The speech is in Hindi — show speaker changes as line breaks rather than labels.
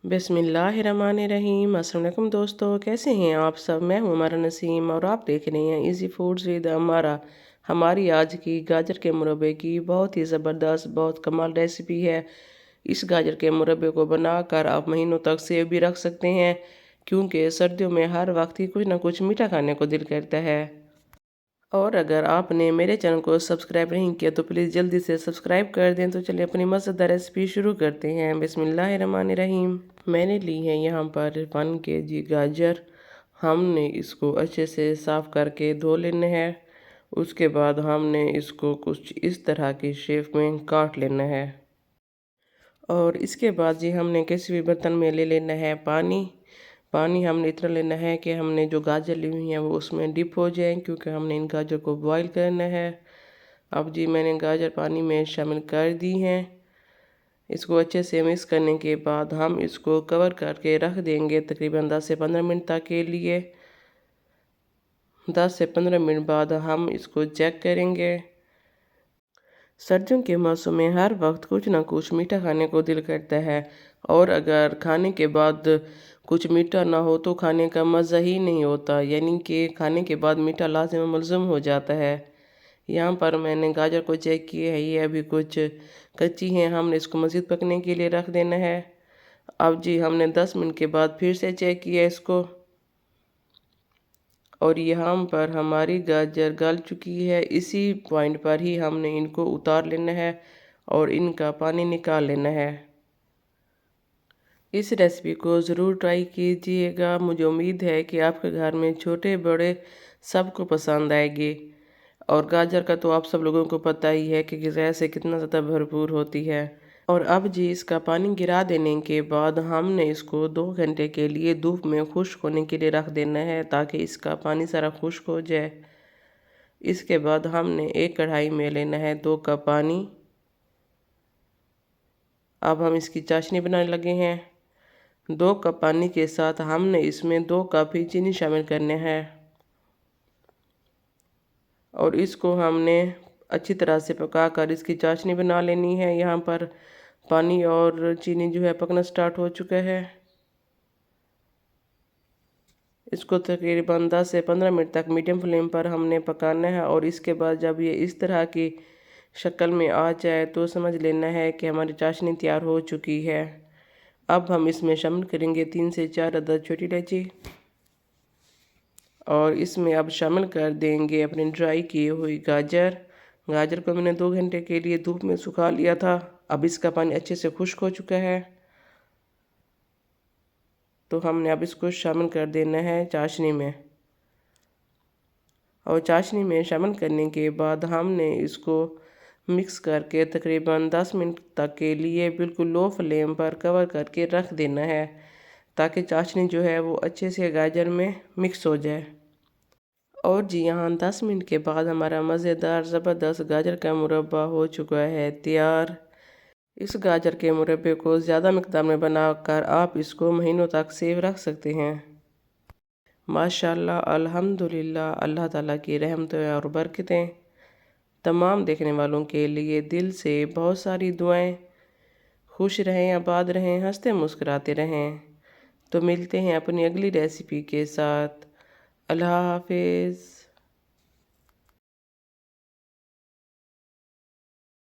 बिस्मिल्लाहिर्रहमानिर्रहीम। अस्सलाम वालेकुम दोस्तों, कैसे हैं आप सब। मैं हूं अमारा नसीम और आप देख रहे हैं इजी फूड्स विद अमारा। हमारी आज की गाजर के मुरब्बे की बहुत ही ज़बरदस्त, बहुत कमाल रेसिपी है। इस गाजर के मुरब्बे को बनाकर आप महीनों तक सेव भी रख सकते हैं, क्योंकि सर्दियों में हर वक्त ही कुछ ना कुछ मीठा खाने को दिल करता है। और अगर आपने मेरे चैनल को सब्सक्राइब नहीं किया तो प्लीज़ जल्दी से सब्सक्राइब कर दें। तो चलिए अपनी मज़ेदार रेसिपी शुरू करते हैं। बिस्मिल्लाहिर्रहमानिर्रहीम। मैंने ली है यहाँ पर 1 kg गाजर। हमने इसको अच्छे से साफ़ करके धो लेना है। उसके बाद हमने इसको कुछ इस तरह की शेप में काट लेना है। और इसके बाद जी हमने किसी भी बर्तन में ले लेना है पानी। पानी हमने इतना लेना है कि हमने जो गाजर ली हुई हैं वो उसमें डिप हो जाए, क्योंकि हमने इन गाजर को बॉईल करना है। अब जी मैंने गाजर पानी में शामिल कर दी हैं। इसको अच्छे से मिक्स करने के बाद हम इसको कवर करके रख देंगे तकरीबन 10 से 15 मिनट तक के लिए। 10 से 15 मिनट बाद हम इसको चेक करेंगे। सर्दियों के मौसम में हर वक्त कुछ ना कुछ मीठा खाने को दिल करता है, और अगर खाने के बाद कुछ मीठा ना हो तो खाने का मज़ा ही नहीं होता, यानी कि खाने के बाद मीठा लाज़िम मलज़ूम हो जाता है। यहाँ पर मैंने गाजर को चेक किया है, ये अभी कुछ कच्ची हैं। हमने इसको मज़ीद पकने के लिए रख देना है। अब जी हमने 10 मिनट के बाद फिर से चेक किया इसको, और यहाँ पर हमारी गाजर गल चुकी है। इसी पॉइंट पर ही हमने इनको उतार लेना है और इनका पानी निकाल लेना है। इस रेसिपी को ज़रूर ट्राई कीजिएगा। मुझे उम्मीद है कि आपके घर में छोटे बड़े सबको पसंद आएगी। और गाजर का तो आप सब लोगों को पता ही है कि ग़िज़ा से कितना ज़्यादा भरपूर होती है। और अब जी इसका पानी गिरा देने के बाद हमने इसको 2 घंटे के लिए धूप में खुश्क होने के लिए रख देना है, ताकि इसका पानी सारा खुश्क हो जाए। इसके बाद हमने एक कढ़ाई में लेना है 2 कप पानी। अब हम इसकी चाशनी बनाने लगे हैं। 2 कप पानी के साथ हमने इसमें 2 कप ही चीनी शामिल करने हैं, और इसको हमने अच्छी तरह से पकाकर इसकी चाशनी बना लेनी है। यहाँ पर पानी और चीनी जो है पकना स्टार्ट हो चुका है। इसको तकरीबन 10 से 15 मिनट तक मीडियम फ्लेम पर हमने पकाना है, और इसके बाद जब ये इस तरह की शक्ल में आ जाए तो समझ लेना है कि हमारी चाशनी तैयार हो चुकी है। अब हम इसमें शामिल करेंगे 3 से 4 अदद छोटी इलायची, और इसमें अब शामिल कर देंगे अपने ड्राई की हुई गाजर। गाजर को मैंने 2 घंटे के लिए धूप में सुखा लिया था। अब इसका पानी अच्छे से खुश्क हो चुका है, तो हमने अब इसको शामिल कर देना है चाशनी में। और चाशनी में शामिल करने के बाद हमने इसको मिक्स करके तकरीबन 10 मिनट तक के लिए बिल्कुल लो फ्लेम पर कवर करके रख देना है, ताकि चाशनी जो है वो अच्छे से गाजर में मिक्स हो जाए। और जी यहाँ 10 मिनट के बाद हमारा मज़ेदार ज़बरदस्त गाजर का मुरब्बा हो चुका है तैयार। इस गाजर के मुरब्बे को ज़्यादा मिक़दार में बनाकर आप इसको महीनों तक सेव रख सकते हैं। माशाल्लाह, अल्हम्दुलिल्लाह, अल्लाह ताला की रहमतें और बरकतें तमाम देखने वालों के लिए दिल से बहुत सारी दुआएं। खुश रहें, आबाद रहें, हंसते मुस्कुराते रहें। तो मिलते हैं अपनी अगली रेसिपी के साथ। अल्लाह हाफिज़।